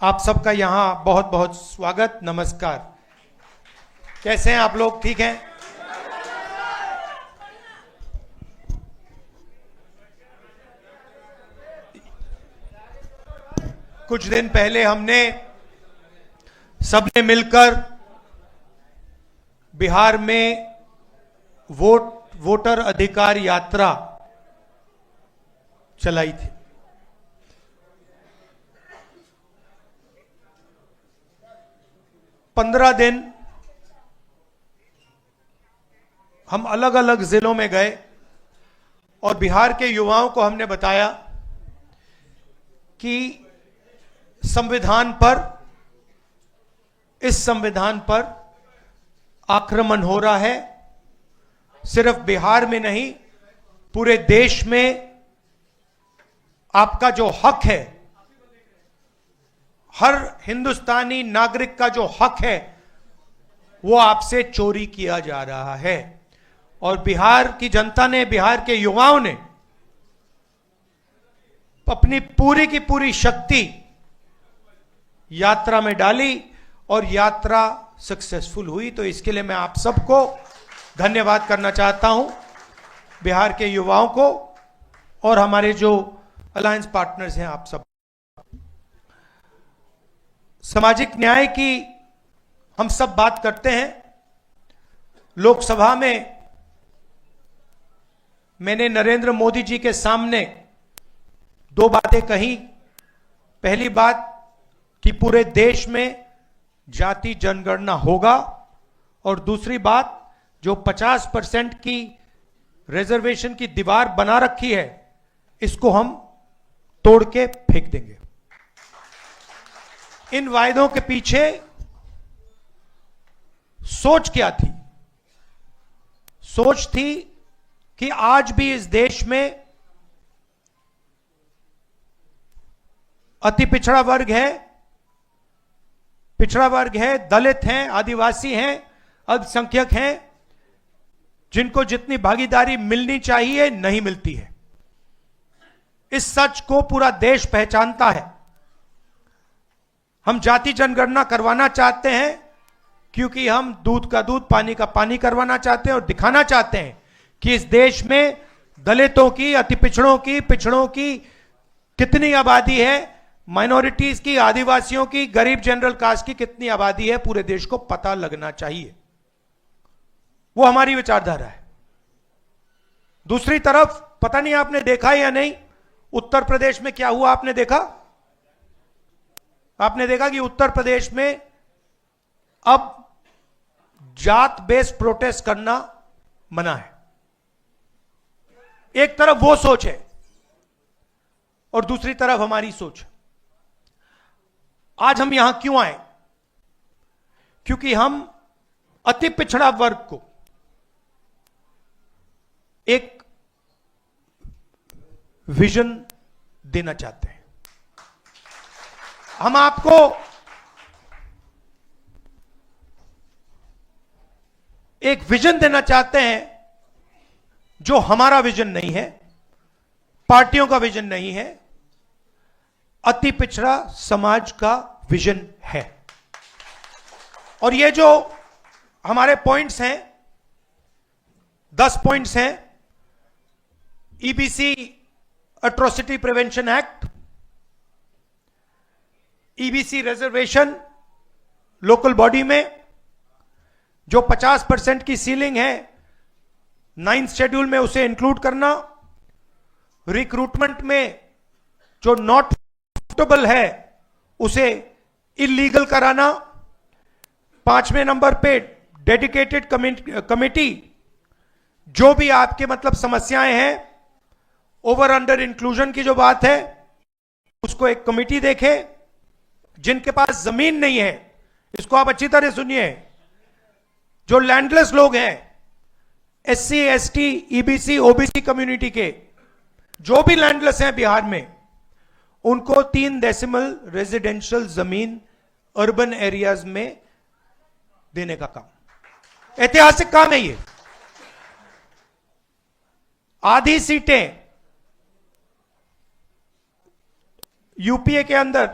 आप सबका यहाँ बहुत बहुत स्वागत, नमस्कार। कैसे हैं आप लोग? ठीक हैं? कुछ दिन पहले हमने सबने मिलकर बिहार में वोटर अधिकार यात्रा चलाई थी। पंद्रह दिन हम अलग अलग जिलों में गए और बिहार के युवाओं को हमने बताया कि इस संविधान पर आक्रमण हो रहा है। सिर्फ बिहार में नहीं, पूरे देश में आपका जो हक है, हर हिंदुस्तानी नागरिक का जो हक है, वो आपसे चोरी किया जा रहा है। और बिहार की जनता ने, बिहार के युवाओं ने अपनी पूरी की पूरी शक्ति यात्रा में डाली और यात्रा सक्सेसफुल हुई। तो इसके लिए मैं आप सबको धन्यवाद करना चाहता हूं, बिहार के युवाओं को और हमारे जो अलायंस पार्टनर्स हैं, आप सब। सामाजिक न्याय की हम सब बात करते हैं। लोकसभा में मैंने नरेंद्र मोदी जी के सामने दो बातें कही। पहली बात कि पूरे देश में जाति जनगणना होगा, और दूसरी बात जो 50% की रिजर्वेशन की दीवार बना रखी है, इसको हम तोड़ के फेंक देंगे। इन वायदों के पीछे सोच क्या थी? सोच थी कि आज भी इस देश में अति पिछड़ा वर्ग है, दलित हैं, आदिवासी हैं, अल्पसंख्यक हैं, जिनको जितनी भागीदारी मिलनी चाहिए नहीं मिलती है। इस सच को पूरा देश पहचानता है। हम जाति जनगणना करवाना चाहते हैं क्योंकि हम दूध का दूध, पानी का पानी करवाना चाहते हैं और दिखाना चाहते हैं कि इस देश में दलितों की, अति पिछड़ों की कितनी आबादी है, माइनॉरिटीज की, आदिवासियों की, गरीब जनरल कास्ट की कितनी आबादी है, पूरे देश को पता लगना चाहिए। वो हमारी विचारधारा है। दूसरी तरफ, पता नहीं आपने देखा या नहीं, उत्तर प्रदेश में क्या हुआ? आपने देखा कि उत्तर प्रदेश में अब जात बेस्ड प्रोटेस्ट करना मना है। एक तरफ वो सोच है और दूसरी तरफ हमारी सोच। आज हम यहां क्यों आए? क्योंकि हम अति पिछड़ा वर्ग को एक विजन देना चाहते हैं। हम आपको एक विजन देना चाहते हैं जो हमारा विजन नहीं है, पार्टियों का विजन नहीं है, अति पिछड़ा समाज का विजन है। और ये जो हमारे पॉइंट्स हैं, 10 पॉइंट्स हैं। EBC atrocity prevention act, EBC reservation local body में जो 50% की सीलिंग है, 9th शेड्यूल में उसे इंक्लूड करना, रिक्रूटमेंट में जो नॉट सूटेबल है उसे इलीगल कराना, 5वें नंबर पे डेडिकेटेड कमेटी, जो भी आपके मतलब समस्याएं हैं, ओवर अंडर इंक्लूजन की जो बात है, उसको एक कमेटी देखे। जिनके पास जमीन नहीं है, इसको आप अच्छी तरह सुनिए, जो लैंडलेस लोग हैं, SC, ST, EBC, OBC community के जो भी लैंडलेस हैं बिहार में, उनको 3 डेसिमल रेजिडेंशियल जमीन अर्बन एरियाज में देने का काम, ऐतिहासिक काम है ये। आधी सीटें यूपीए के अंदर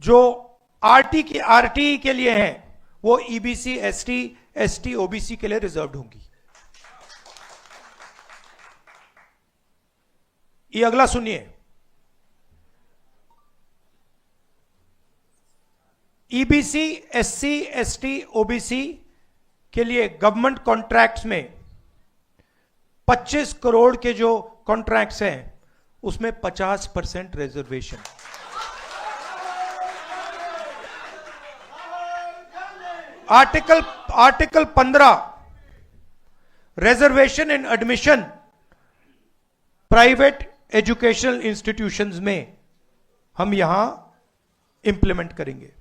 जो आरटी के लिए हैं, वो ईबीसी, एसटी, एसटी, ओबीसी के लिए रिजर्व्ड होंगी। ये अगला सुनिए, ईबीसी, एससी, एसटी, ओबीसी के लिए गवर्नमेंट कॉन्ट्रैक्ट्स में 25 करोड़ के जो कॉन्ट्रैक्ट्स हैं उसमें 50% रिजर्वेशन। आर्टिकल 15 रिजर्वेशन इन एडमिशन प्राइवेट एजुकेशनल इंस्टीट्यूशंस में हम यहां इंप्लीमेंट करेंगे।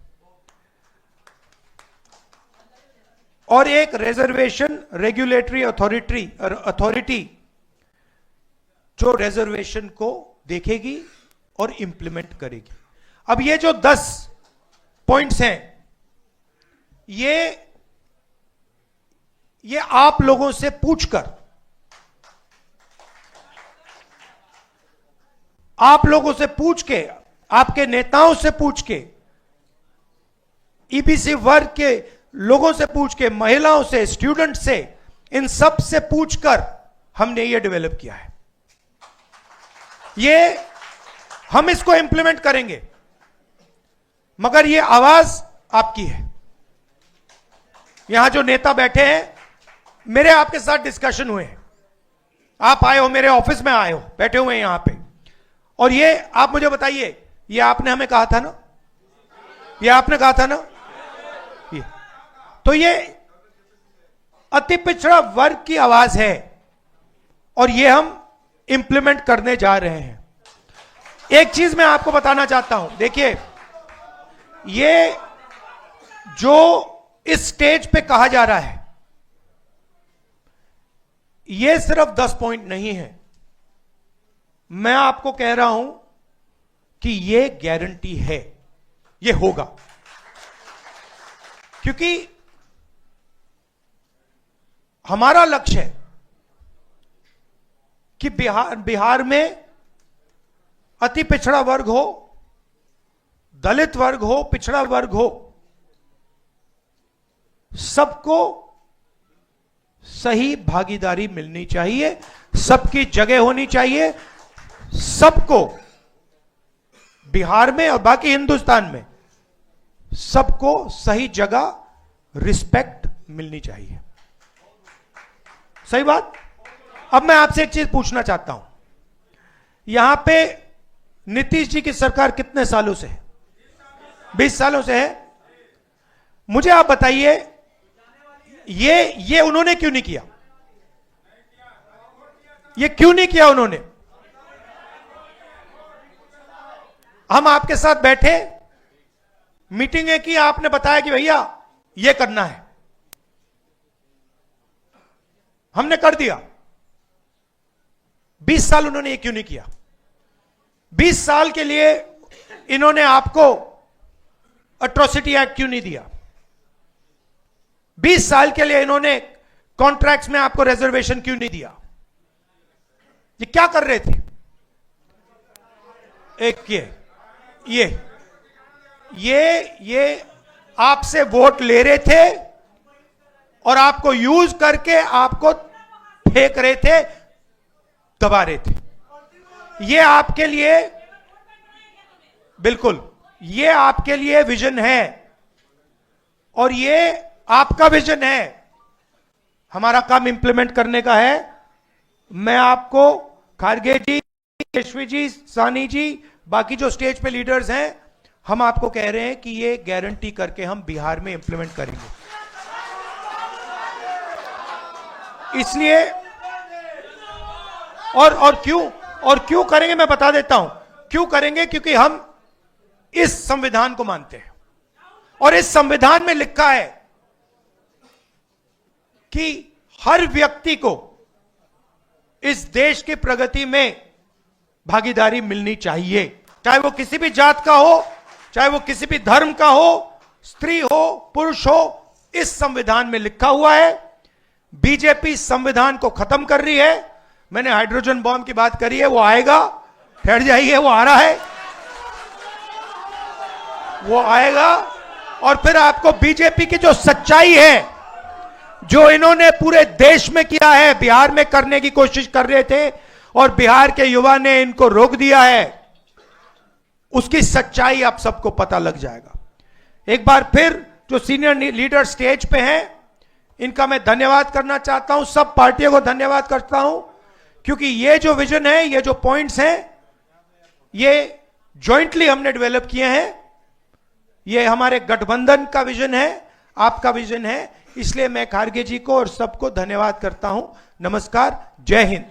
और एक रिजर्वेशन रेगुलेटरी अथॉरिटी जो रिजर्वेशन को देखेगी और इंप्लीमेंट करेगी। अब ये जो 10 पॉइंट्स हैं, ये आप लोगों से पूछकर, आप लोगों से पूछ के, आपके नेताओं से पूछ के, ईबीसी वर्ग के लोगों से पूछ के, महिलाओं से, स्टूडेंट से, इन सब से पूछकर हमने ये डेवलप किया है। ये हम इसको इंप्लीमेंट करेंगे, मगर ये आवाज आपकी है। यहां जो नेता बैठे हैं, मेरे आपके साथ डिस्कशन हुए हैं, आप आए हो, मेरे ऑफिस में आए हो, बैठे हुए हैं यहां पे, और ये आप मुझे बताइए, ये आपने हमें कहा था ना, ये आपने कहा था ना, तो ये अति पिछड़ा वर्ग की आवाज है और ये हम इंप्लीमेंट करने जा रहे हैं। एक चीज मैं आपको बताना चाहता हूं, देखिए, ये जो इस स्टेज पे कहा जा रहा है, ये सिर्फ 10 पॉइंट नहीं है। मैं आपको कह रहा हूं कि ये गारंटी है, ये होगा, क्योंकि हमारा लक्ष्य है कि बिहार में अति पिछड़ा वर्ग हो, दलित वर्ग हो, पिछड़ा वर्ग हो, सबको सही भागीदारी मिलनी चाहिए, सबकी जगह होनी चाहिए, सबको बिहार में और बाकी हिंदुस्तान में सबको सही जगह, रिस्पेक्ट मिलनी चाहिए। सही बात। अब मैं आपसे एक चीज पूछना चाहता हूं, यहां पे नीतीश जी की सरकार कितने सालों से है? 20 सालों से है। मुझे आप बताइए, ये उन्होंने क्यों नहीं किया? ये क्यों नहीं किया उन्होंने? हम आपके साथ बैठे, मीटिंगें की, आपने बताया कि भैया ये करना है, हमने कर दिया। 20 साल उन्होंने ये क्यों नहीं किया? 20 साल के लिए इन्होंने आपको एट्रोसिटी एक्ट क्यों नहीं दिया? 20 साल के लिए इन्होंने कॉन्ट्रैक्ट्स में आपको रिजर्वेशन क्यों नहीं दिया? ये क्या कर रहे थे? एक ये आपसे वोट ले रहे थे और आपको यूज करके आपको फेंक रहे थे, दबा रहे थे। ये आपके लिए, बिल्कुल, ये आपके लिए विजन है और ये आपका विजन है। हमारा काम इंप्लीमेंट करने का है। मैं आपको, खारगे जी, केशवी जी, सानी जी, बाकी जो स्टेज पे लीडर्स हैं, हम आपको कह रहे हैं कि ये गारंटी करके हम बिहार में इंप्लीमेंट करेंगे। इसलिए और क्यों करेंगे, मैं बता देता हूं क्यों करेंगे। क्योंकि हम इस संविधान को मानते हैं और इस संविधान में लिखा है कि हर व्यक्ति को इस देश की प्रगति में भागीदारी मिलनी चाहिए, चाहे वो किसी भी जात का हो, चाहे वो किसी भी धर्म का हो, स्त्री हो, पुरुष हो। इस संविधान में लिखा हुआ है। बीजेपी संविधान को खत्म कर रही है। मैंने हाइड्रोजन बॉम्ब की बात करी है, वो आएगा, ठहर जाइए, वो आ रहा है, वो आएगा। और फिर आपको बीजेपी की जो सच्चाई है, जो इन्होंने पूरे देश में किया है, बिहार में करने की कोशिश कर रहे थे और बिहार के युवा ने इनको रोक दिया है, उसकी सच्चाई आप सबको पता लग जाएगा। एक बार फिर जो सीनियर लीडर स्टेज पे हैं, इनका मैं धन्यवाद करना चाहता हूं, सब पार्टियों को धन्यवाद करता हूं, क्योंकि ये जो विजन है, ये जो पॉइंट्स हैं, ये जॉइंटली हमने डेवलप किए हैं। ये हमारे गठबंधन का विजन है, आपका विजन है, इसलिए मैं खारगे जी को और सबको धन्यवाद करता हूं। नमस्कार, जय हिंद।